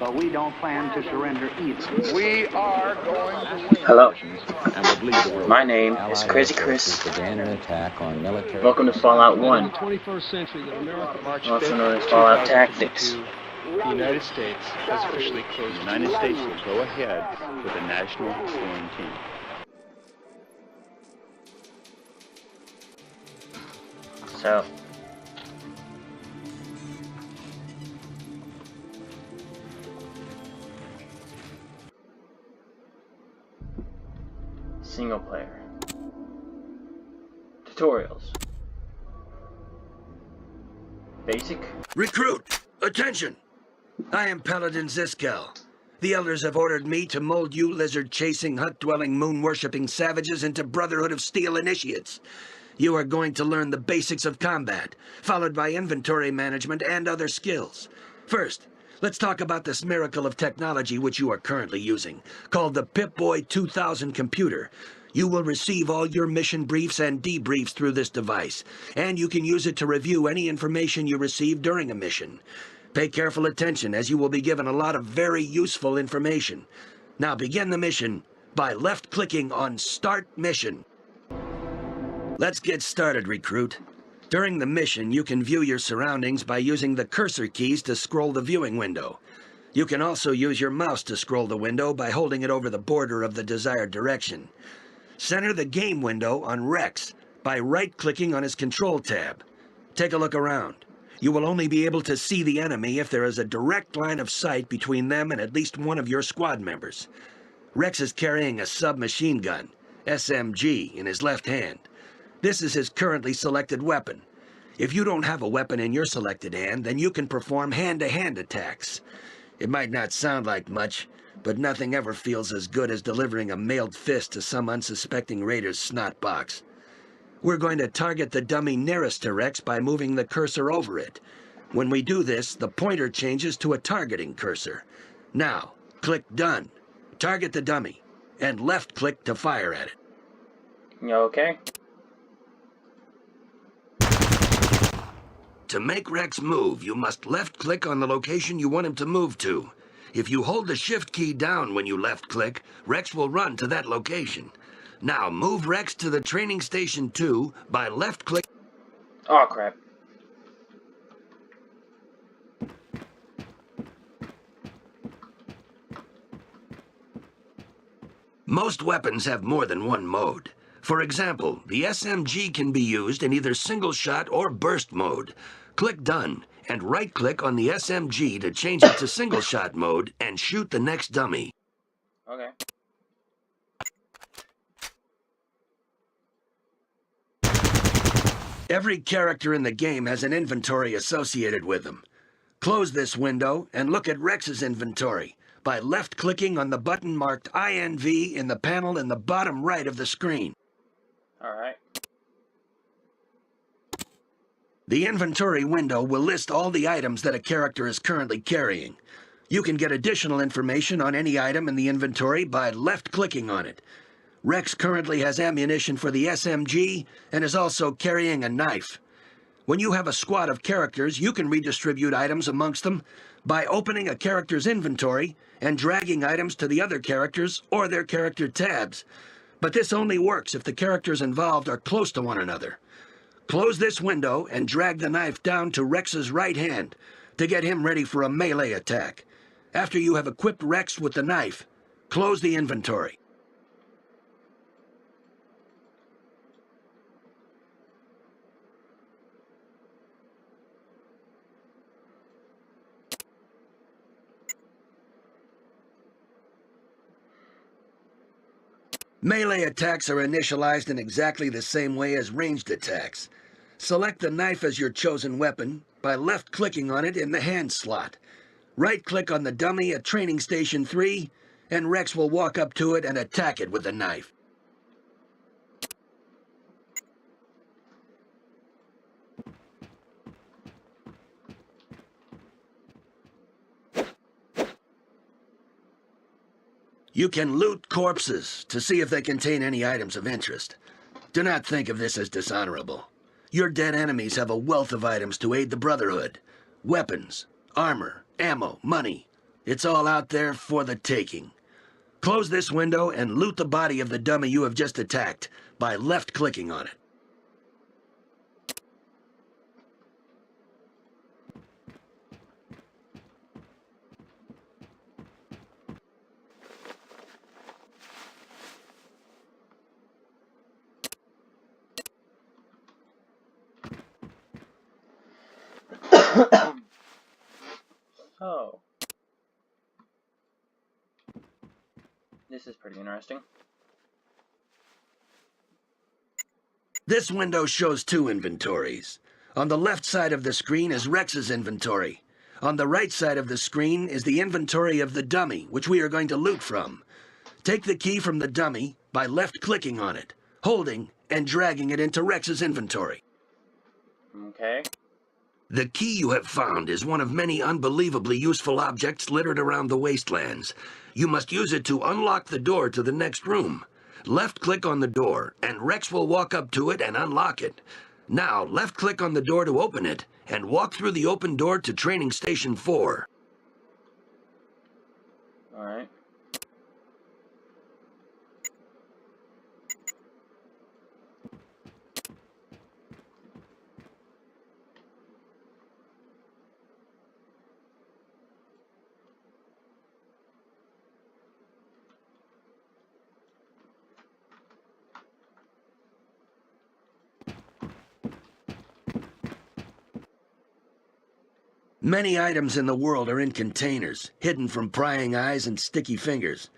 but we don't plan to surrender either. We are going to win. Hello, And would lead the world. my name is Crazy Chris. Welcome to Fallout 1, In the 21st century that America also known as Fallout Tactics. The United States has officially closed. The United States will go ahead with a national scoring team. So, single player. Tutorials. Basic. Recruit! Attention! I am Paladin Ziskel. The Elders have ordered me to mold you lizard-chasing, hut-dwelling, moon-worshipping savages into Brotherhood of Steel initiates. You are going to learn the basics of combat, followed by inventory management and other skills. First, let's talk about this miracle of technology which you are currently using, called the Pip-Boy 2000 computer. You will receive all your mission briefs and debriefs through this device, and you can use it to review any information you receive during a mission. Pay careful attention, as you will be given a lot of very useful information. Now begin the mission by left-clicking on Start Mission. Let's get started, recruit. During the mission, you can view your surroundings by using the cursor keys to scroll the viewing window. You can also use your mouse to scroll the window by holding it over the border of the desired direction. Center the game window on Rex by right-clicking on his control tab. Take a look around. You will only be able to see the enemy if there is a direct line of sight between them and at least one of your squad members. Rex is carrying a submachine gun, SMG, in his left hand. This is his currently selected weapon. If you don't have a weapon in your selected hand, then you can perform hand-to-hand attacks. It might not sound like much, but nothing ever feels as good as delivering a mailed fist to some unsuspecting raider's snot box. We're going to target the dummy nearest to Rex by moving the cursor over it. When we do this, the pointer changes to a targeting cursor. Now, click Done. Target the dummy, and left-click to fire at it. Okay. To make Rex move, you must left-click on the location you want him to move to. If you hold the Shift key down when you left-click, Rex will run to that location. Now, move Rex to the Training Station 2 by left-click. Oh, crap. Most weapons have more than one mode. For example, the SMG can be used in either single-shot or burst mode. Click Done, and right-click on the SMG to change it to single-shot mode and shoot the next dummy. Okay. Every character in the game has an inventory associated with them. Close this window and look at Rex's inventory by left-clicking on the button marked INV in the panel in the bottom right of the screen. Alright. The inventory window will list all the items that a character is currently carrying. You can get additional information on any item in the inventory by left-clicking on it. Rex currently has ammunition for the SMG and is also carrying a knife. When you have a squad of characters, you can redistribute items amongst them by opening a character's inventory and dragging items to the other characters or their character tabs. But this only works if the characters involved are close to one another. Close this window and drag the knife down to Rex's right hand to get him ready for a melee attack. After you have equipped Rex with the knife, close the inventory. Melee attacks are initialized in exactly the same way as ranged attacks. Select the knife as your chosen weapon by left-clicking on it in the hand slot. Right-click on the dummy at Training Station 3, and Rex will walk up to it and attack it with the knife. You can loot corpses to see if they contain any items of interest. Do not think of this as dishonorable. Your dead enemies have a wealth of items to aid the Brotherhood. Weapons, armor, ammo, money, It's all out there for the taking. Close this window and loot the body of the dummy you have just attacked by left-clicking on it. Oh. This is pretty interesting. This window shows two inventories. On the left side of the screen is Rex's inventory. On the right side of the screen is the inventory of the dummy, which we are going to loot from. Take the key from the dummy by left-clicking on it, holding and dragging it into Rex's inventory. Okay. The key you have found is one of many unbelievably useful objects littered around the wastelands. You must use it to unlock the door to the next room. Left-click on the door, and Rex will walk up to it and unlock it. Now, left-click on the door to open it, and walk through the open door to Training Station 4. Alright. Many items in the world are in containers, hidden from prying eyes and sticky fingers.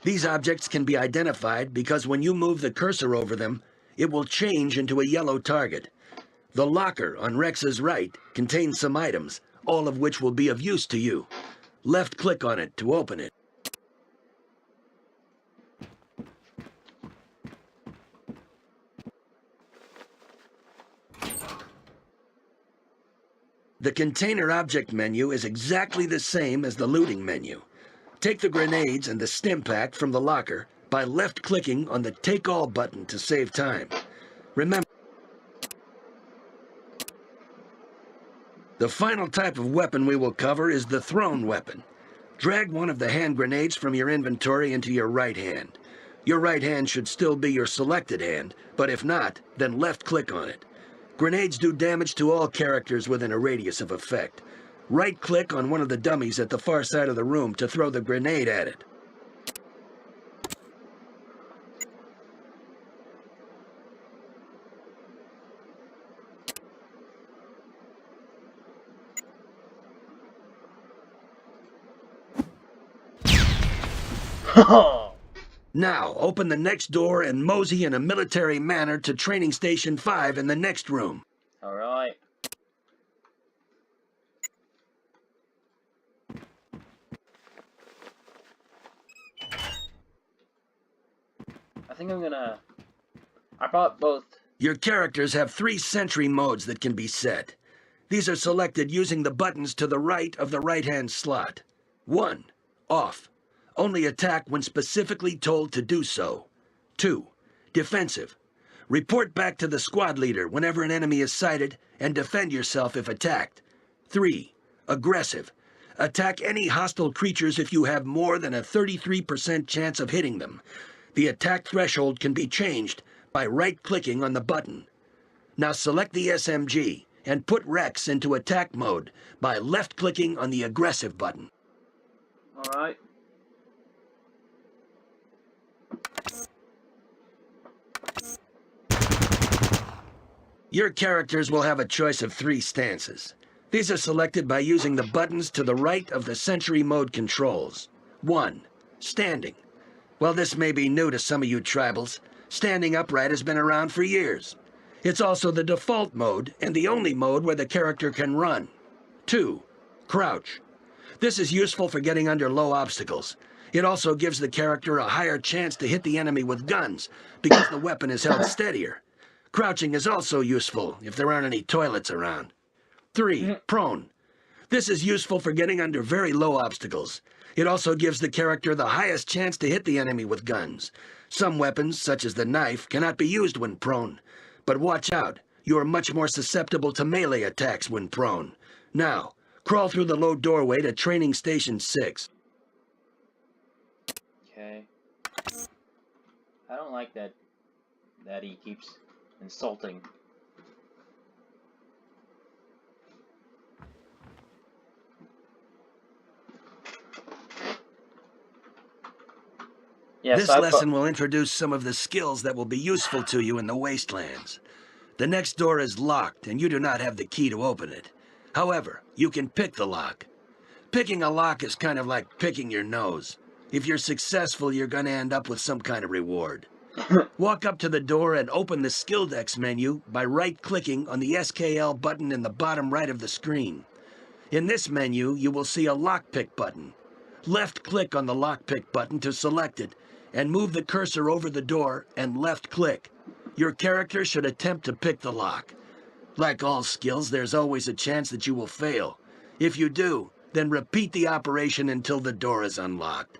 These objects can be identified because when you move the cursor over them, it will change into a yellow target. The locker on Rex's right contains some items, all of which will be of use to you. Left-click on it to open it. The container object menu is exactly the same as the looting menu. Take the grenades and the stim pack from the locker by left-clicking on the Take All button to save time. Remember, the final type of weapon we will cover is the thrown weapon. Drag one of the hand grenades from your inventory into your right hand. Your right hand should still be your selected hand, but if not, then left-click on it. Grenades do damage to all characters within a radius of effect. Right-click on one of the dummies at the far side of the room to throw the grenade at it. Now, open the next door and mosey in a military manner to Training Station 5 in the next room. Alright. I think I bought both. Your characters have 3 sentry modes that can be set. These are selected using the buttons to the right of the right-hand slot. 1. Off. Only attack when specifically told to do so. 2. Defensive. Report back to the squad leader whenever an enemy is sighted and defend yourself if attacked. 3. Aggressive. Attack any hostile creatures if you have more than a 33% chance of hitting them. The attack threshold can be changed by right-clicking on the button. Now select the SMG and put Rex into attack mode by left-clicking on the aggressive button. Alright. Your characters will have a choice of 3 stances. These are selected by using the buttons to the right of the sentry mode controls. 1. Standing. Well, this may be new to some of you tribals. Standing upright has been around for years. It's also the default mode and the only mode where the character can run. 2. Crouch. This is useful for getting under low obstacles. It also gives the character a higher chance to hit the enemy with guns because the weapon is held steadier. Crouching is also useful if there aren't any toilets around. 3. Prone. This is useful for getting under very low obstacles. It also gives the character the highest chance to hit the enemy with guns. Some weapons, such as the knife, cannot be used when prone. But watch out, you are much more susceptible to melee attacks when prone. Now, Crawl through the low doorway to Training Station 6. Okay. I don't like that he keeps insulting. Yes, This lesson will introduce some of the skills that will be useful to you in the Wastelands. The next door is locked, and you do not have the key to open it. However, you can pick the lock. Picking a lock is kind of like picking your nose. If you're successful, you're going to end up with some kind of reward. Walk up to the door and open the Skilldex menu by right-clicking on the SKL button in the bottom right of the screen. In this menu, you will see a lockpick button. Left-click on the lockpick button to select it, and move the cursor over the door and left-click. Your character should attempt to pick the lock. Like all skills, there's always a chance that you will fail. If you do, then repeat the operation until the door is unlocked.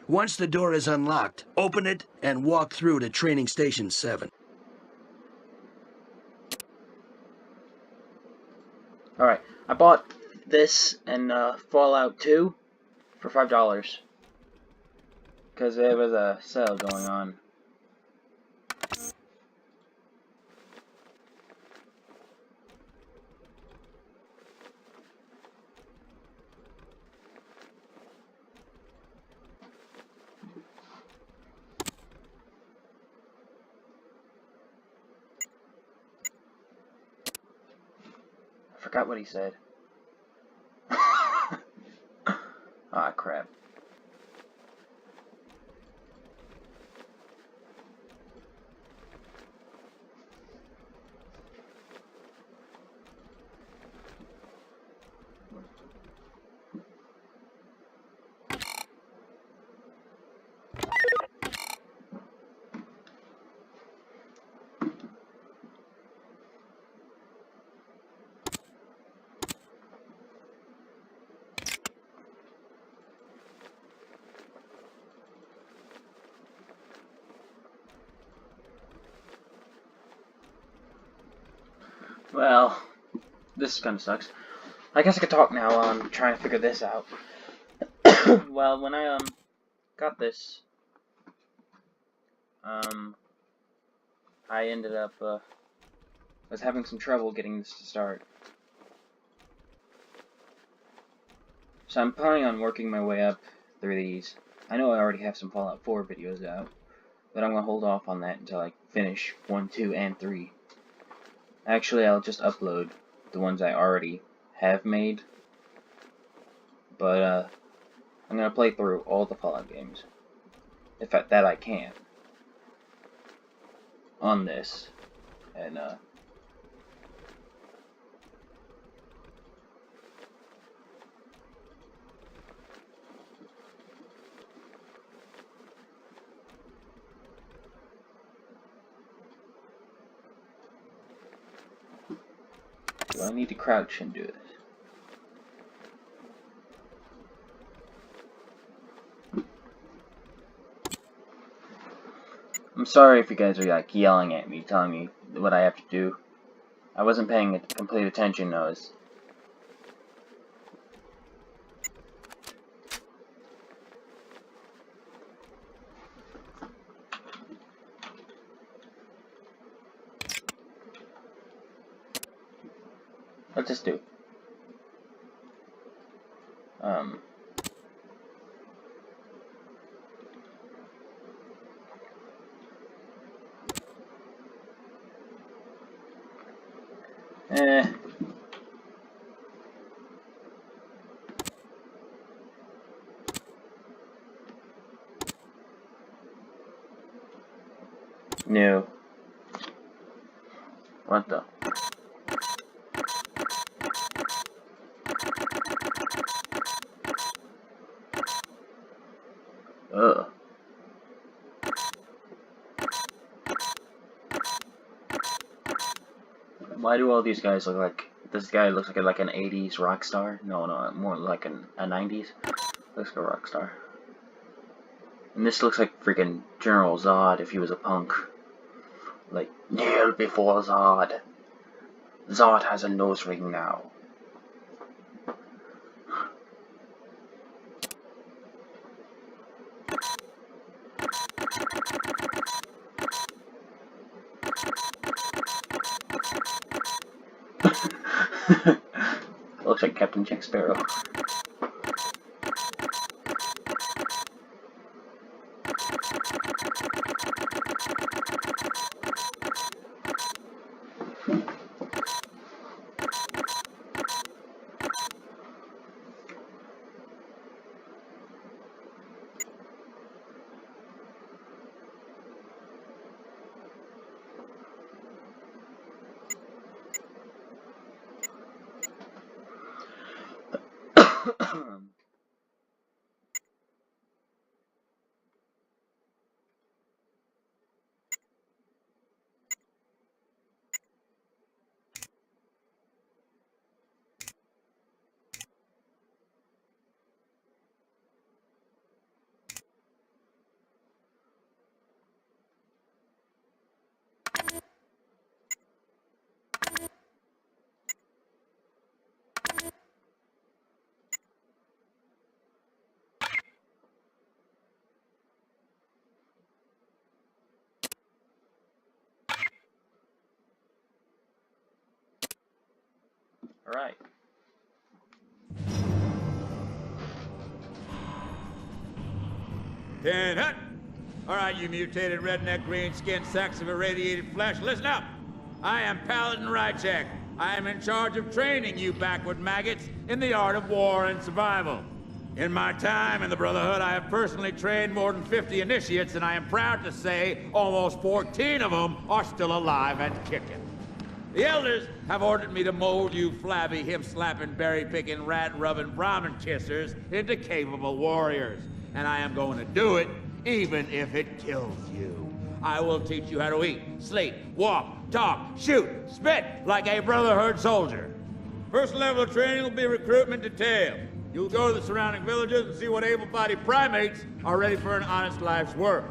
Once the door is unlocked, open it and walk through to Training Station 7. Alright, I bought this and Fallout 2 for $5. Because there was a sale going on. I forgot what he said. Ah, crap. Well, this kind of sucks. I guess I could talk now. I'm trying to figure this out. Well, when I got this, I ended up was having some trouble getting this to start. So I'm planning on working my way up through these. I know I already have some Fallout 4 videos out, but I'm gonna hold off on that until I finish 1, 2, and 3. Actually, I'll just upload the ones I already have made. But, I'm gonna play through all the Fallout games. In fact, that I can. On this. And, do I need to crouch and do this? I'm sorry if you guys are like yelling at me, telling me what I have to do. I wasn't paying complete attention, though. Let's just do. No. What the? Ugh. Why do all these guys look like... This guy looks like an 80s rock star? No, more like a 90s. Looks like a rock star. And this looks like freaking General Zod if he was a punk. Like, kneel before Zod. Zod has a nose ring now. Looks like Captain Jack Sparrow. Alright. Pinhead! Alright, you mutated redneck green-skinned sacks of irradiated flesh, listen up! I am Paladin Rychek. I am in charge of training you backward maggots in the art of war and survival. In my time in the Brotherhood, I have personally trained more than 50 initiates, and I am proud to say almost 14 of them are still alive and kicking. The Elders have ordered me to mold you flabby, hip-slapping, berry-picking, rat-rubbing Brahmin kissers into capable warriors. And I am going to do it, even if it kills you. I will teach you how to eat, sleep, walk, talk, shoot, spit like a Brotherhood soldier. First level of training will be recruitment detail. You'll go to the surrounding villages and see what able-bodied primates are ready for an honest life's work.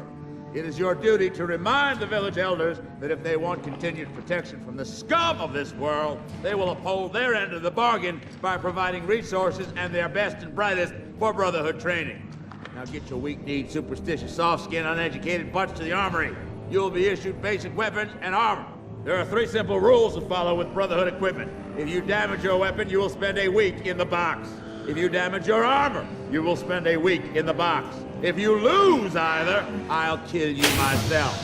It is your duty to remind the village elders that if they want continued protection from the scum of this world, they will uphold their end of the bargain by providing resources and their best and brightest for Brotherhood training. Now get your weak-kneed, superstitious, soft-skinned, uneducated butts to the armory. You will be issued basic weapons and armor. There are 3 simple rules to follow with Brotherhood equipment. If you damage your weapon, you will spend a week in the box. If you damage your armor, you will spend a week in the box. If you lose either, I'll kill you myself.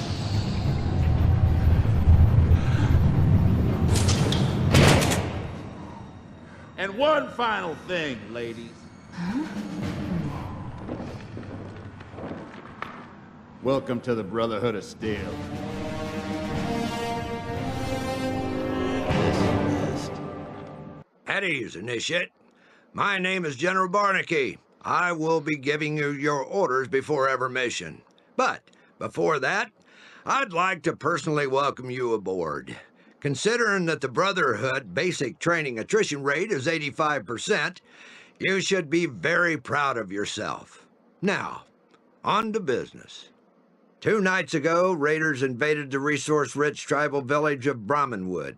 And one final thing, ladies. Welcome to the Brotherhood of Steel. At ease, Initiate. My name is General Barnaky. I will be giving you your orders before every mission. But before that, I'd like to personally welcome you aboard. Considering that the Brotherhood basic training attrition rate is 85%, you should be very proud of yourself. Now, on to business. 2 nights ago, raiders invaded the resource-rich tribal village of Brahmanwood.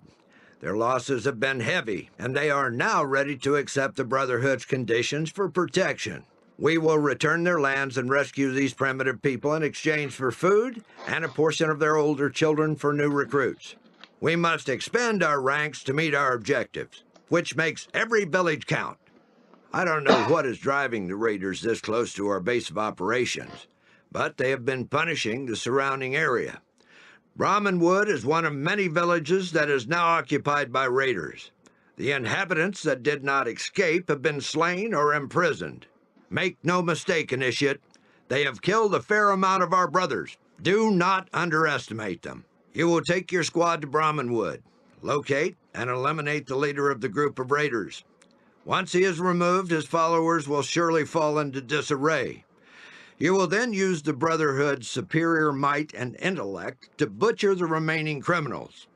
Their losses have been heavy, and they are now ready to accept the Brotherhood's conditions for protection. We will return their lands and rescue these primitive people in exchange for food and a portion of their older children for new recruits. We must expand our ranks to meet our objectives, which makes every village count. I don't know what is driving the raiders this close to our base of operations, but they have been punishing the surrounding area. Brahmanwood is one of many villages that is now occupied by raiders. The inhabitants that did not escape have been slain or imprisoned. Make no mistake, Initiate, they have killed a fair amount of our brothers. Do not underestimate them. You will take your squad to Brahmanwood, locate and eliminate the leader of the group of raiders. Once he is removed, his followers will surely fall into disarray. You will then use the Brotherhood's superior might and intellect to butcher the remaining criminals.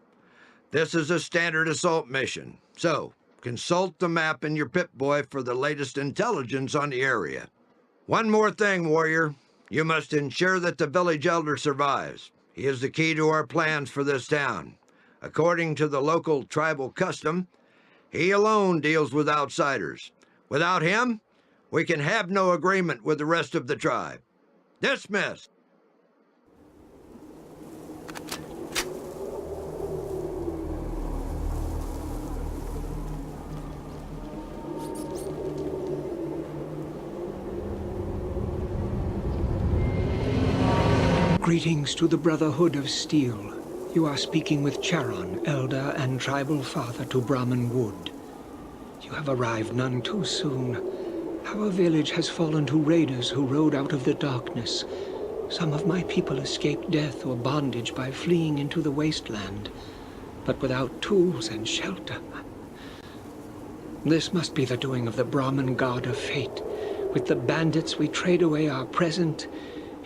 This is a standard assault mission, so consult the map in your Pip-Boy for the latest intelligence on the area. One more thing, warrior. You must ensure that the village elder survives. He is the key to our plans for this town. According to the local tribal custom, he alone deals with outsiders. Without him, we can have no agreement with the rest of the tribe. Dismissed. Greetings to the Brotherhood of Steel. You are speaking with Charon, elder and tribal father to Brahman Wood. You have arrived none too soon. Our village has fallen to raiders who rode out of the darkness. Some of my people escaped death or bondage by fleeing into the wasteland, but without tools and shelter. This must be the doing of the Brahmin god of fate. With the bandits we trade away our present.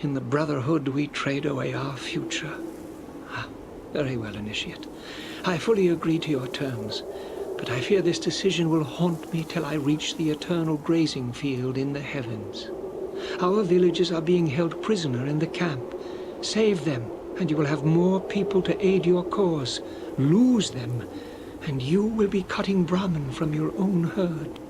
In the Brotherhood we trade away our future. Very well, Initiate. I fully agree to your terms, but I fear this decision will haunt me till I reach the eternal grazing field in the heavens. Our villagers are being held prisoner in the camp. Save them, and you will have more people to aid your cause. Lose them, and you will be cutting Brahmin from your own herd.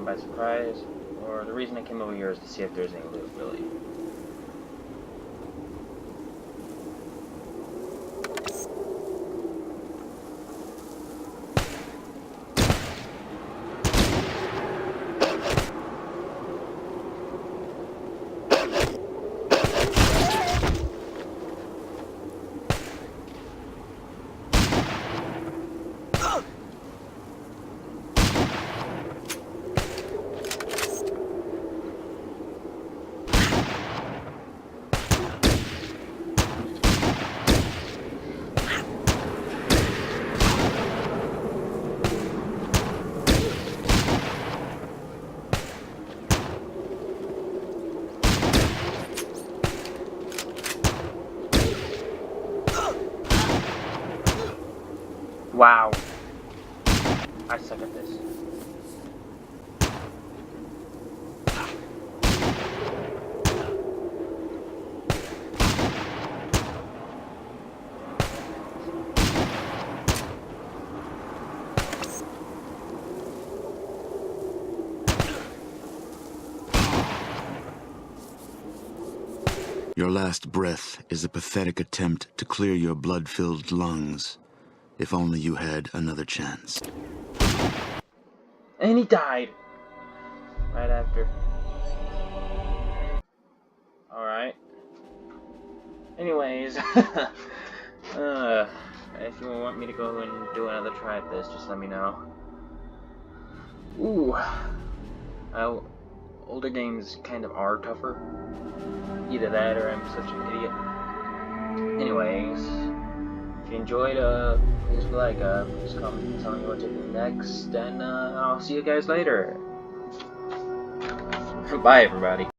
By surprise, or the reason I came over here is to see if there's any loot, really. Wow. I suck at this. Your last breath is a pathetic attempt to clear your blood-filled lungs. If only you had another chance. And he died. Right after. Alright. Anyways. If you want me to go and do another try at this, just let me know. Ooh. Older games kind of are tougher. Either that or I'm such an idiot. Anyways. If you enjoyed, please like, please comment and tell me what to do next, and I'll see you guys later. Bye, everybody.